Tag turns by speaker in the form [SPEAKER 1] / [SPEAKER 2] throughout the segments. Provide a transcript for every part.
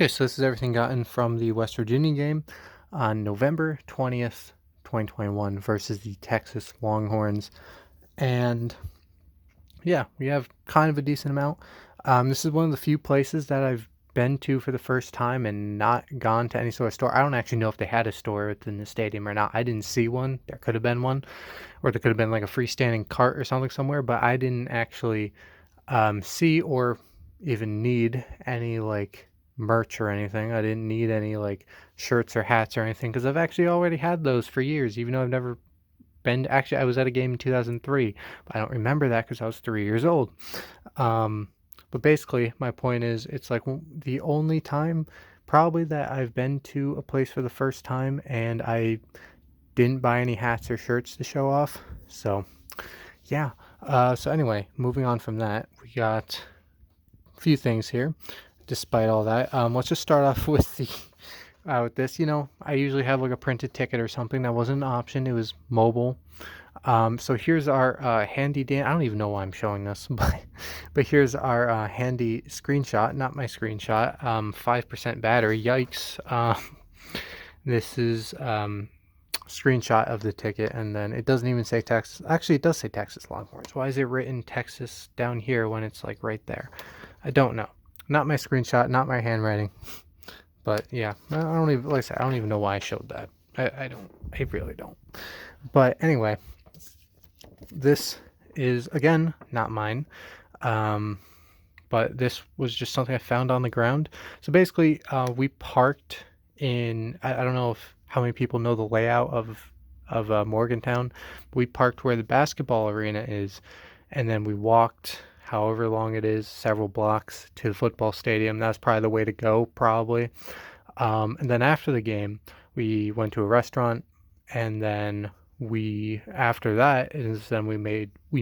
[SPEAKER 1] Okay, so this is everything gotten from the West Virginia game on November 20th, 2021 versus the Texas Longhorns. And yeah, we have kind of a decent amount. This is one of the few places that I've been to for the first time and not gone to any sort of store. I don't actually know if they had a store within the stadium or not. I didn't see one. There could have been one, or there could have been like a freestanding cart or something somewhere, but I didn't actually see or even need any like merch or anything. I didn't need any like shirts or hats or anything because I've actually already had those for years, even though I've never been. Actually, I was at a game in 2003, but I don't remember that because I was 3 years old. Um, but basically, my point is, it's like the only time probably that I've been to a place for the first time and I didn't buy any hats or shirts to show off. So, yeah. So anyway, moving on from that, we got few things here. Despite all that, let's just start off with the with this. I usually have like a printed ticket or something. That wasn't an option. It was mobile. So here's our handy dan. I don't even know why I'm showing this, but here's our handy screenshot. Not my screenshot. 5% battery. Yikes. This is screenshot of the ticket, and then it doesn't even say Texas. Actually, it does say Texas Longhorns. Why is it written Texas down here when it's like right there? I don't know. Not my screenshot, not my handwriting. But yeah, I don't even, like I said, I don't even know why I showed that. I don't. I really don't. But anyway, this is again not mine. Um, but this was just something I found on the ground. So basically, we parked in. I don't know if how many people know the layout of Morgantown. We parked where the basketball arena is, and then we walked however long it is, several blocks to the football stadium. That's probably the way to go, probably. And then after the game, we went to a restaurant, and then after that is then we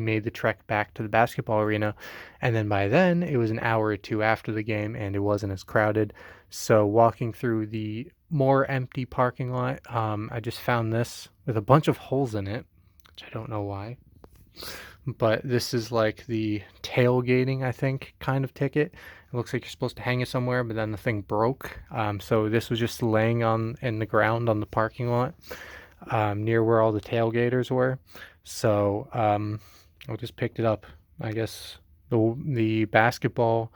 [SPEAKER 1] made the trek back to the basketball arena, and then by then it was an hour or two after the game, and it wasn't as crowded. So walking through the more empty parking lot, I just found this with a bunch of holes in it, which I don't know why. But this is like the tailgating, I think, kind of ticket. It looks like you're supposed to hang it somewhere, but then the thing broke. So this was just laying on in the ground on the parking lot, near where all the tailgaters were. So I just picked it up. I guess the basketball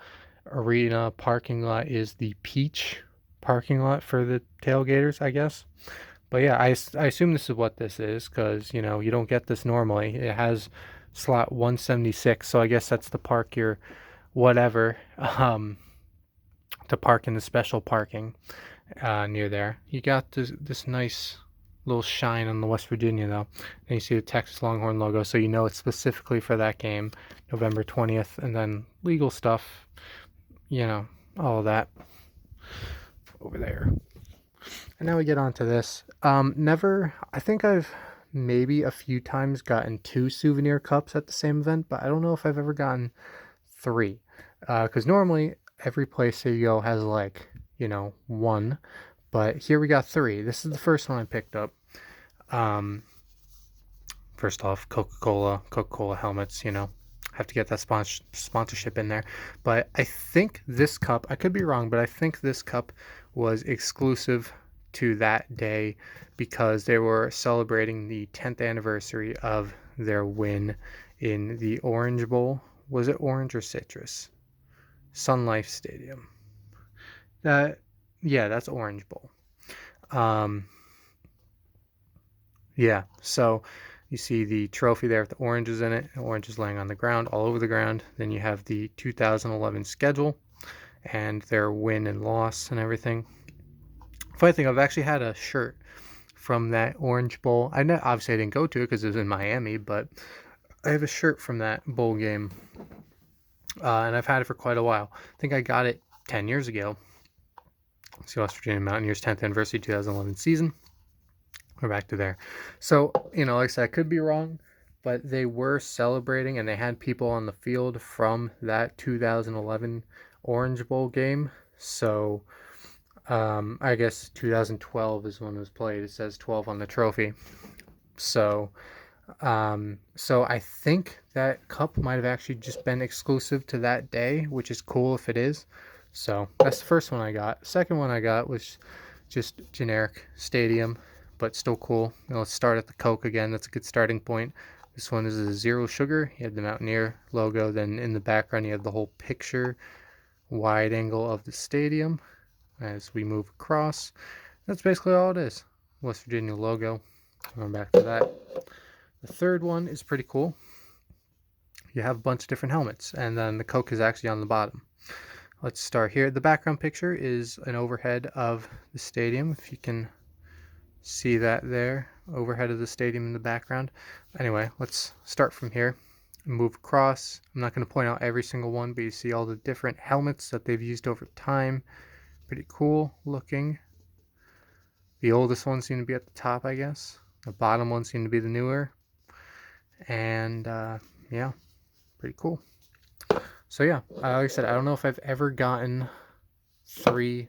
[SPEAKER 1] arena parking lot is the Peach parking lot for the tailgaters, I guess. But yeah, I assume this is what this is because you don't get this normally. It has slot 176, so I guess that's to park your whatever, to park in the special parking near there. You got this nice little shine on the West Virginia though, and you see the Texas Longhorn logo, so you know it's specifically for that game, November 20th, and then legal stuff, all of that over there. And now we get on to this. Never, I think I've maybe a few times gotten 2 souvenir cups at the same event, but I don't know if I've ever gotten 3. Because normally every place that you go has like, 1, but here we got 3. This is the first one I picked up. Um, First off, Coca-Cola helmets, have to get that sponsorship in there. But I think this cup, I could be wrong, but I think this cup was exclusive to that day because they were celebrating the 10th anniversary of their win in the Orange Bowl. Was it orange or citrus? Sun Life Stadium. Yeah, that's Orange Bowl. Um, yeah, so you see the trophy there with the oranges in it. Oranges laying on the ground, all over the ground. Then you have the 2011 schedule and their win and loss and everything. Funny thing, I've actually had a shirt from that Orange Bowl. Obviously I didn't go to it because it was in Miami, but I have a shirt from that bowl game, and I've had it for quite a while. I think I got it 10 years ago. It's the West Virginia Mountaineers 10th anniversary 2011 season. We're back to there. So, like I said, I could be wrong, but they were celebrating and they had people on the field from that 2011 Orange Bowl game. So, I guess 2012 is when it was played. It says 12 on the trophy. So I think that cup might have actually just been exclusive to that day, which is cool if it is. So that's the first one I got. Second one I got was just generic stadium, but still cool. Let's start at the Coke again. That's a good starting point. This one is a zero sugar. You have the Mountaineer logo. Then in the background, you have the whole picture, wide angle of the stadium as we move across. That's basically all it is. West Virginia logo. Going back to that. The third one is pretty cool. You have a bunch of different helmets, and then the Coke is actually on the bottom. Let's start here. The background picture is an overhead of the stadium, if you can see that there, overhead of the stadium in the background. Anyway, let's start from here and move across. I'm not going to point out every single one, but you see all the different helmets that they've used over time. Pretty cool looking. The oldest ones seem to be at the top, I guess. The bottom ones seem to be the newer. And yeah, pretty cool. So yeah, like I said, I don't know if I've ever gotten 3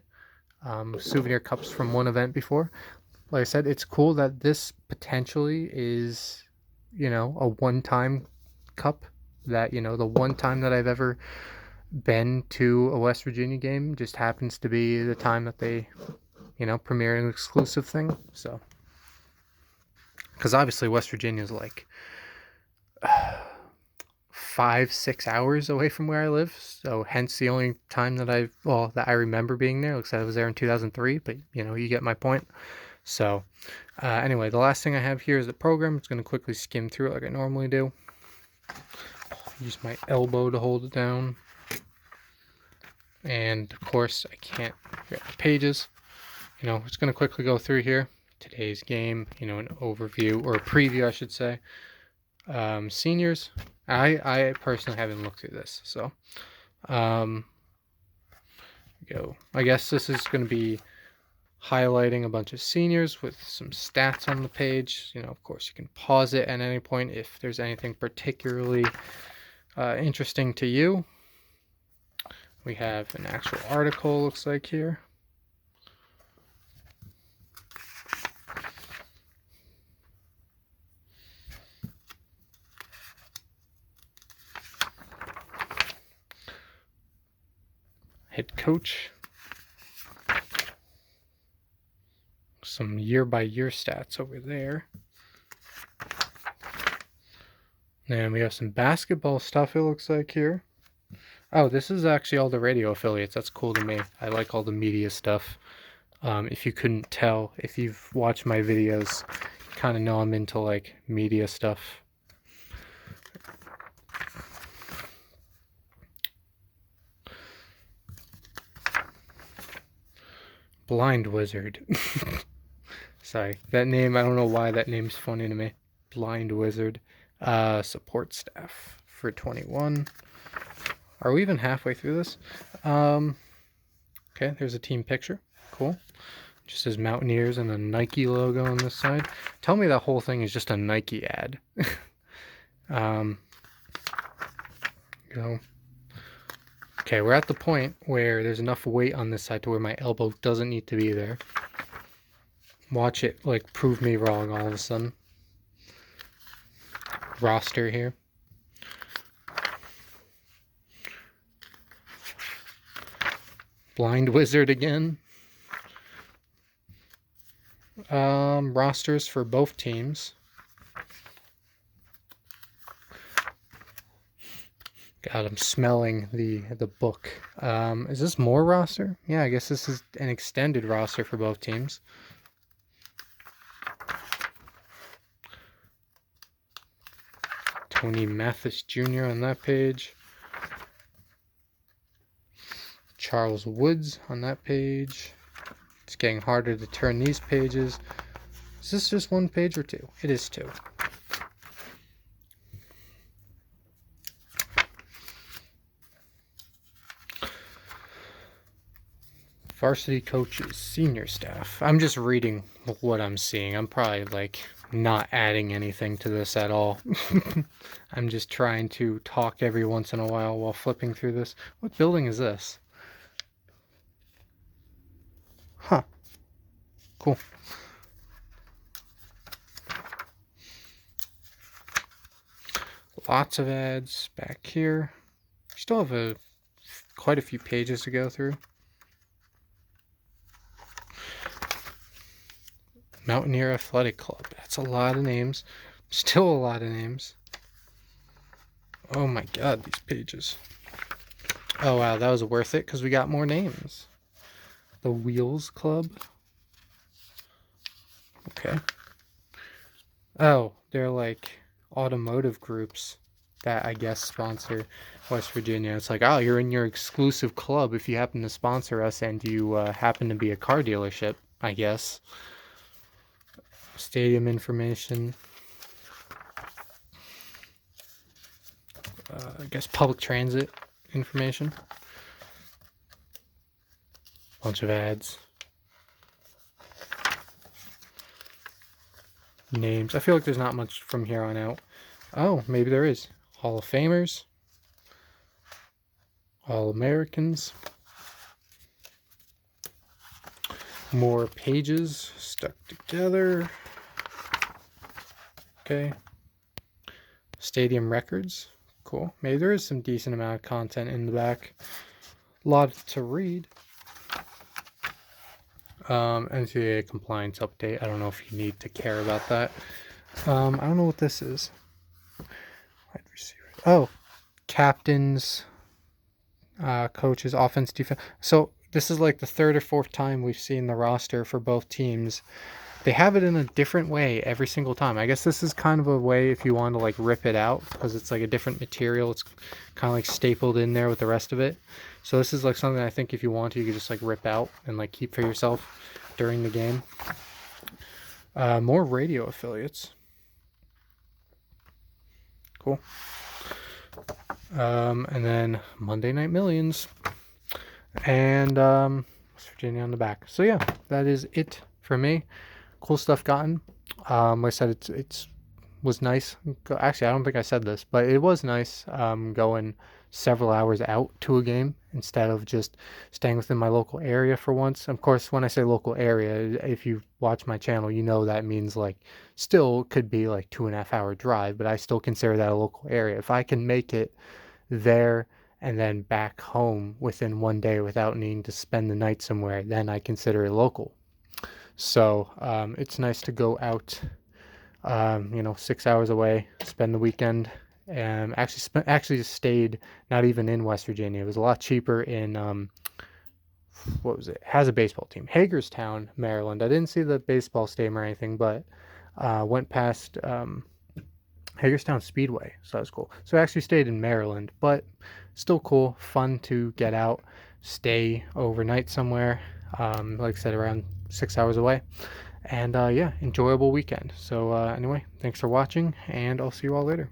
[SPEAKER 1] souvenir cups from one event before. Like I said, it's cool that this potentially is, a one-time cup. That, the one time that I've ever been to a West Virginia game just happens to be the time that they, premiere an exclusive thing. So, because obviously West Virginia is like 5-6 hours away from where I live, so hence the only time that I remember being there. Looks like I was there in 2003, but you get my point. So anyway, the last thing I have here is the program. It's going to quickly skim through it like I normally do. Use my elbow to hold it down, and of course I can't get the pages. It's going to quickly go through here. Today's game, an overview, or a preview I should say. Seniors, I personally haven't looked through this, so go. I guess this is going to be highlighting a bunch of seniors with some stats on the page. Of course you can pause it at any point if there's anything particularly interesting to you. We have an actual article, looks like here. Head coach. Some year-by-year stats over there. And we have some basketball stuff, it looks like here. Oh, this is actually all the radio affiliates. That's cool to me. I like all the media stuff. If you couldn't tell, if you've watched my videos, you kind of know I'm into like media stuff. Blind Wizard. Sorry, that name, I don't know why that name's funny to me. Blind Wizard. Support staff for 21. Are we even halfway through this? Okay, there's a team picture. Cool. Just says Mountaineers and a Nike logo on this side. Tell me that whole thing is just a Nike ad. Go. Okay, we're at the point where there's enough weight on this side to where my elbow doesn't need to be there. Watch it, like, prove me wrong all of a sudden. Roster here. Blind Wizard again. Rosters for both teams. God, I'm smelling the book. Is this more roster? Yeah, I guess this is an extended roster for both teams. Tony Mathis Jr. on that page. Charles Woods on that page. It's getting harder to turn these pages. Is this just one page or 2? It is 2. Varsity coaches, senior staff. I'm just reading what I'm seeing. I'm probably like not adding anything to this at all. I'm just trying to talk every once in a while flipping through this. What building is this? Huh. Cool. Lots of ads back here. We still have a quite a few pages to go through. Mountaineer Athletic Club. That's a lot of names. Still a lot of names. Oh my god, these pages. Oh wow, that was worth it because we got more names. The Wheels Club. Okay. Oh, they're like automotive groups that I guess sponsor West Virginia. It's like, oh, you're in your exclusive club if you happen to sponsor us and you happen to be a car dealership, I guess. Stadium information. I guess public transit information. Bunch of ads. Names. I feel like there's not much from here on out. Oh, maybe there is. Hall of Famers. All Americans. More pages stuck together. Okay. Stadium records. Cool. Maybe there is some decent amount of content in the back. A lot to read. NCAA compliance update. I don't know if you need to care about that. I don't know what this is. Wide receiver. Oh, captains, coaches, offense, defense. So this is like the third or fourth time we've seen the roster for both teams. They have it in a different way every single time. I guess this is kind of a way if you want to like rip it out because it's like a different material. It's kind of like stapled in there with the rest of it. So this is like something I think if you want to, you could just like rip out and like keep for yourself during the game. More radio affiliates. Cool. And then Monday Night Millions. And West Virginia on the back. So yeah, that is it for me. Cool stuff gotten. Like I said, it's was nice. Actually, I don't think I said this, but it was nice going several hours out to a game instead of just staying within my local area for once. Of course, when I say local area, if you watch my channel, you know that means like still could be like 2.5 hour drive, but I still consider that a local area. If I can make it there and then back home within one day without needing to spend the night somewhere, then I consider it local. So it's nice to go out, 6 hours away, spend the weekend, and actually stayed not even in West Virginia. It was a lot cheaper in what was it? Has a baseball team, Hagerstown, Maryland. I didn't see the baseball stadium or anything, but went past Hagerstown Speedway, so that was cool. So I actually stayed in Maryland, but still cool, fun to get out, stay overnight somewhere. Like I said, around 6 hours away. And yeah, enjoyable weekend. So anyway, thanks for watching, and I'll see you all later.